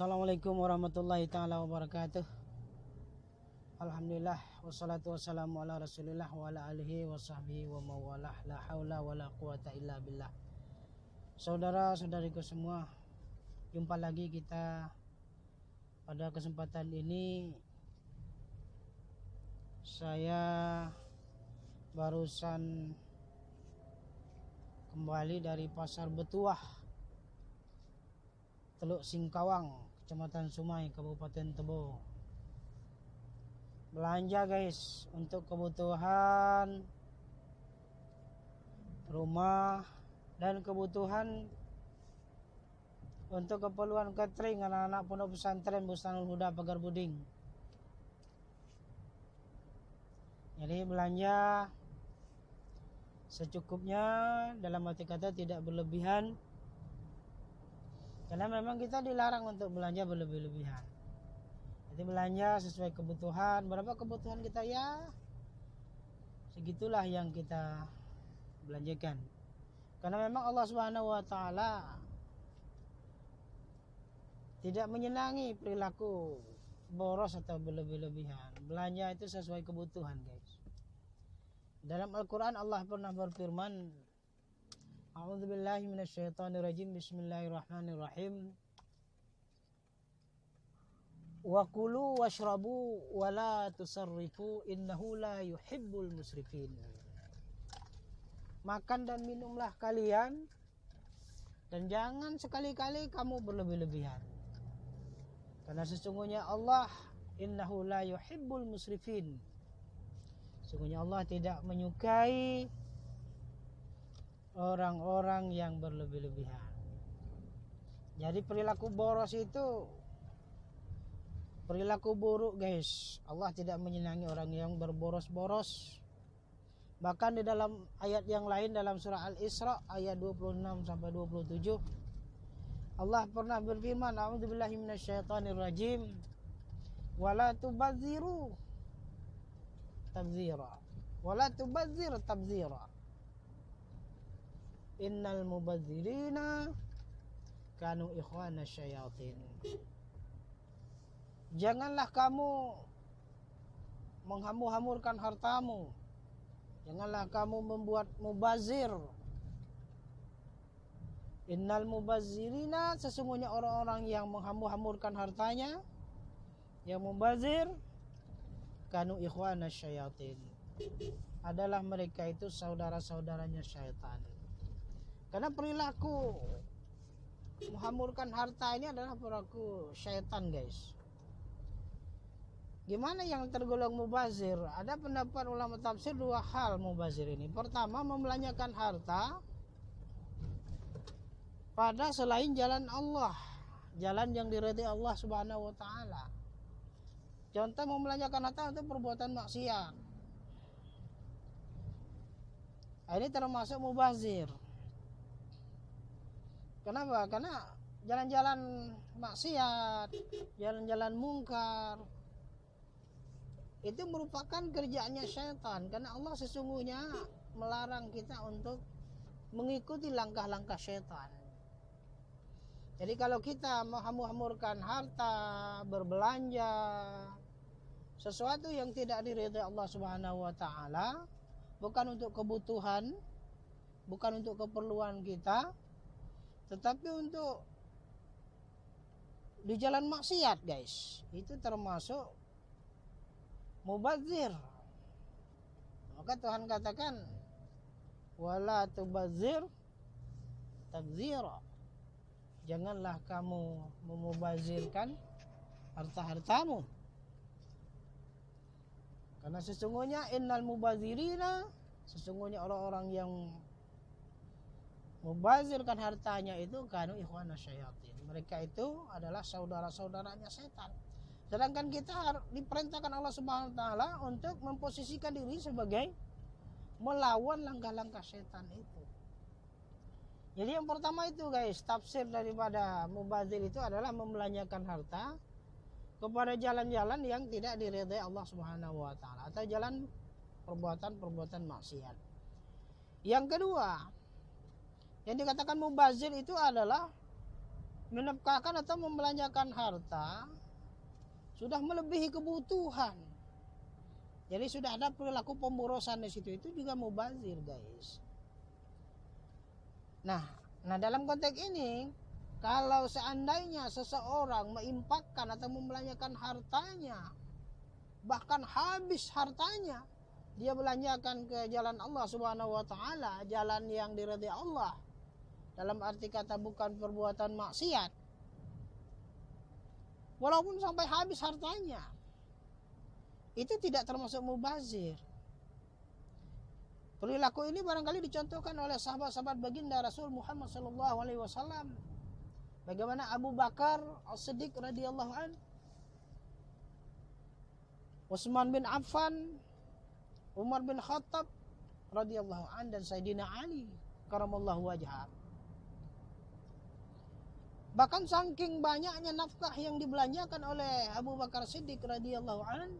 Assalamualaikum warahmatullahi ta'ala wabarakatuh. Alhamdulillah wassalatu wassalamu ala rasulillah wa ala alihi wa sahbihi wa mawalah. La haula wa la quwata illa billah. Saudara-saudariku semua, jumpa lagi kita pada kesempatan ini. Saya barusan kembali dari Pasar Betuah, Teluk Singkawang, Kecamatan Sumai, Kabupaten Tebo. Belanja guys, untuk kebutuhan rumah dan kebutuhan untuk keperluan catering anak-anak pondok pesantren Bustanul Huda Pagar Buding. Jadi belanja secukupnya, dalam arti kata tidak berlebihan, karena memang kita dilarang untuk belanja berlebih-lebihan. Jadi belanja sesuai kebutuhan. Berapa kebutuhan kita, ya segitulah yang kita belanjakan. Karena memang Allah Subhanahu wa taala tidak menyenangi perilaku boros atau berlebih-lebihan. Belanja itu sesuai kebutuhan, guys. Dalam Al-Quran Allah pernah berfirman, A'udzubillahi minasyaitonirrajim. Bismillahirrahmanirrahim. Wa kulu washrabu wa la tusarrifu innahu la yuhibbul musrifin. Makan dan minumlah kalian, dan jangan sekali-kali kamu berlebih-lebihan. Karena sesungguhnya Allah innahu la yuhibbul musrifin. Sesungguhnya Allah tidak menyukai orang-orang yang berlebih-lebihan. Jadi perilaku boros itu perilaku buruk, guys. Allah tidak menyenangi orang yang berboros-boros. Bahkan di dalam ayat yang lain, dalam surah Al-Isra ayat 26 sampai 27, Allah pernah berfirman, A'udzubillahi minasyaitonirrajim. Wala tubadziru tabdzira. Wala tubadzir tabdzira. Innal mubadzirina kanu ikhwana syayatin. Janganlah kamu menghambur-hamburkan hartamu. Janganlah kamu membuat mubazir. Innal mubazirina, sesungguhnya orang-orang yang menghambur-hamburkan hartanya, yang mubazir, kanu ikhwana syayatin, adalah mereka itu saudara-saudaranya syaitan. Karena perilaku menghamburkan harta ini adalah perilaku syaitan, guys. Gimana yang tergolong mubazir? Ada pendapat ulama tafsir dua hal mubazir ini. Pertama, membelanjakan harta pada selain jalan Allah, jalan yang diridhai Allah Subhanahu wa taala. Contoh, membelanjakan harta untuk perbuatan maksiat. Ini termasuk mubazir. Kenapa? Karena jalan-jalan maksiat, jalan-jalan mungkar, itu merupakan kerjaannya syaitan. Karena Allah sesungguhnya melarang kita untuk mengikuti langkah-langkah syaitan. Jadi kalau kita menghambur-hamburkan harta, berbelanja sesuatu yang tidak diridhai Allah Subhanahu wa taala, bukan untuk kebutuhan, bukan untuk keperluan kita, tetapi untuk di jalan maksiat, guys, itu termasuk mubazir. Maka Tuhan katakan, wala tubazir tabzira. Janganlah kamu memubazirkan harta-hartamu. Karena sesungguhnya innal mubazirina, sesungguhnya orang-orang yang mubazirkan hartanya itu kanu ikhwana syayatin. Mereka itu adalah saudara-saudaranya setan. Sedangkan kita diperintahkan Allah Subhanahu wa taala untuk memposisikan diri sebagai melawan langkah-langkah setan itu. Jadi yang pertama itu, guys, tafsir daripada mubazir itu adalah membelanjakan harta kepada jalan-jalan yang tidak diridhai Allah Subhanahu wa taala, atau jalan perbuatan-perbuatan maksiat. Yang kedua, yang dikatakan mubazir itu adalah menafkahkan atau membelanjakan harta sudah melebihi kebutuhan. Jadi sudah ada perilaku pemborosan di situ, itu juga mubazir, guys. Nah, dalam konteks ini, kalau seandainya seseorang menginfakkan atau membelanjakan hartanya, bahkan habis hartanya, dia belanjakan ke jalan Allah Subhanahu wa taala, jalan yang diridhai Allah. Dalam arti kata bukan perbuatan maksiat. Walaupun sampai habis hartanya, itu tidak termasuk mubazir. Perilaku ini barangkali dicontohkan oleh sahabat-sahabat baginda Rasul Muhammad SAW. Bagaimana Abu Bakar As-Siddiq radhiyallahu an, Utsman bin Affan, Umar bin Khattab radhiyallahu an, dan Sayyidina Ali karamallahu wajhah. Bahkan saking banyaknya nafkah yang dibelanjakan oleh Abu Bakar Siddiq radhiyallahu an,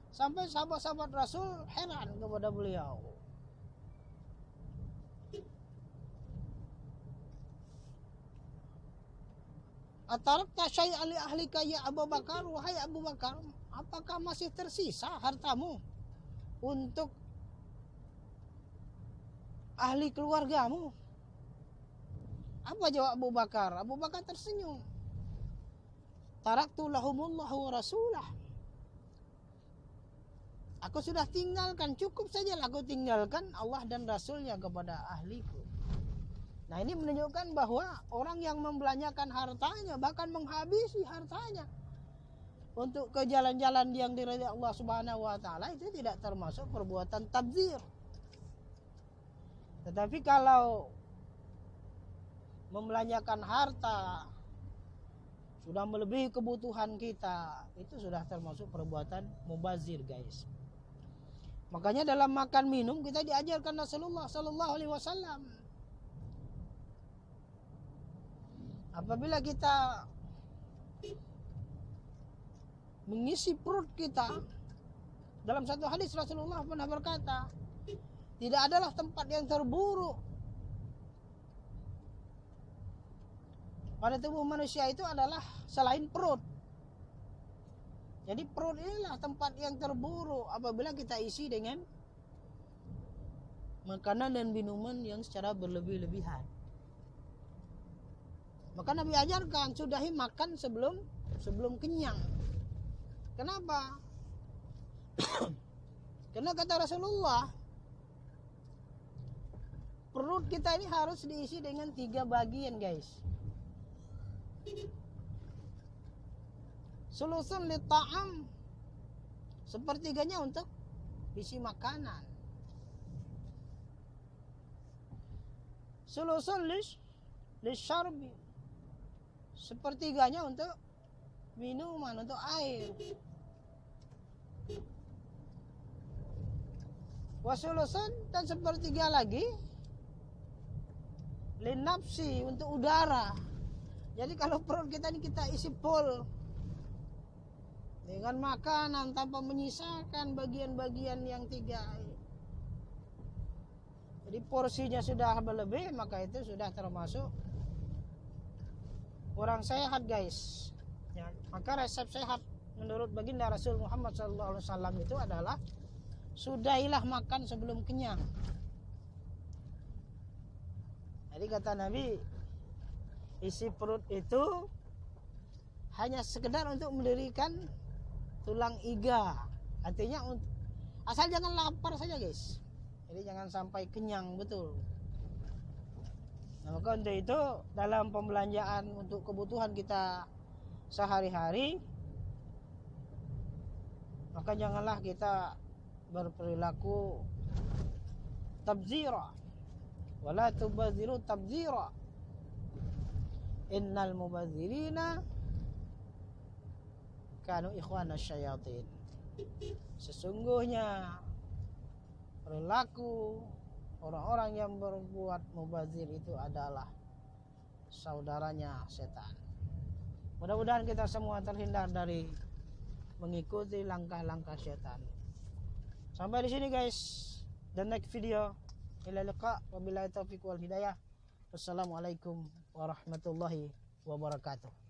sampai sahabat-sahabat Rasul heran kepada beliau. Atarakta syai'an li ahlika ya Abu Bakar, wahai Abu Bakar, apakah masih tersisa hartamu untuk ahli keluargamu? Apa jawab Abu Bakar? Abu Bakar tersenyum. Taraktu lahumullahu wa rasulah. Aku sudah tinggalkan, cukup saja aku tinggalkan Allah dan Rasulnya kepada ahliku. Nah, ini menunjukkan bahwa orang yang membelanjakan hartanya, bahkan menghabisi hartanya untuk ke jalan-jalan yang diridhai Allah Subhanahu wa taala, itu tidak termasuk perbuatan tabdzir. Tetapi kalau membelanjakan harta sudah melebihi kebutuhan kita, itu sudah termasuk perbuatan mubazir, guys. Makanya dalam makan minum kita diajarkan Rasulullah sallallahu alaihi wasallam, apabila kita mengisi perut kita, dalam satu hadis Rasulullah pernah berkata, tidak adalah tempat yang terburuk pada tubuh manusia itu adalah selain perut. Jadi perut inilah tempat yang terburuk apabila kita isi dengan makanan dan minuman yang secara berlebih-lebihan. Maka Nabi ajarkan sudahi makan sebelum kenyang. Kenapa? Karena kata Rasulullah, perut kita ini harus diisi dengan 3 bagian, guys. Sulusun li ta'am, sepertiganya untuk isi makanan. Sulusun li syarbi, sepertiganya untuk minuman, untuk air. Wasulusun, dan sepertiga lagi li nafsi, untuk udara. Jadi kalau perut kita ini kita isi full dengan makanan tanpa menyisakan bagian-bagian yang 3, jadi porsinya sudah berlebih, maka itu sudah termasuk kurang sehat, guys. Ya, maka resep sehat menurut baginda Rasul Muhammad SAW itu adalah sudahilah makan sebelum kenyang. Jadi kata Nabi, isi perut itu hanya sekedar untuk mendirikan tulang iga. Artinya asal jangan lapar saja, guys. Jadi jangan sampai kenyang betul. Nah, maka untuk itu dalam pembelanjaan untuk kebutuhan kita sehari-hari, maka janganlah kita berperilaku tabzira. Wala tubadziru tabzira. Innal mubadzirina kanu ikhwana syayatin. Sesungguhnya perilaku orang-orang yang berbuat mubazir itu adalah saudaranya setan. Mudah-mudahan kita semua terhindar dari mengikuti langkah-langkah setan. Sampai di sini, guys. Dan next video. Ila liqa, wabillahi taufiq wal hidayah. Wassalamualaikum warahmatullahi wabarakatuh. wabarakatuh.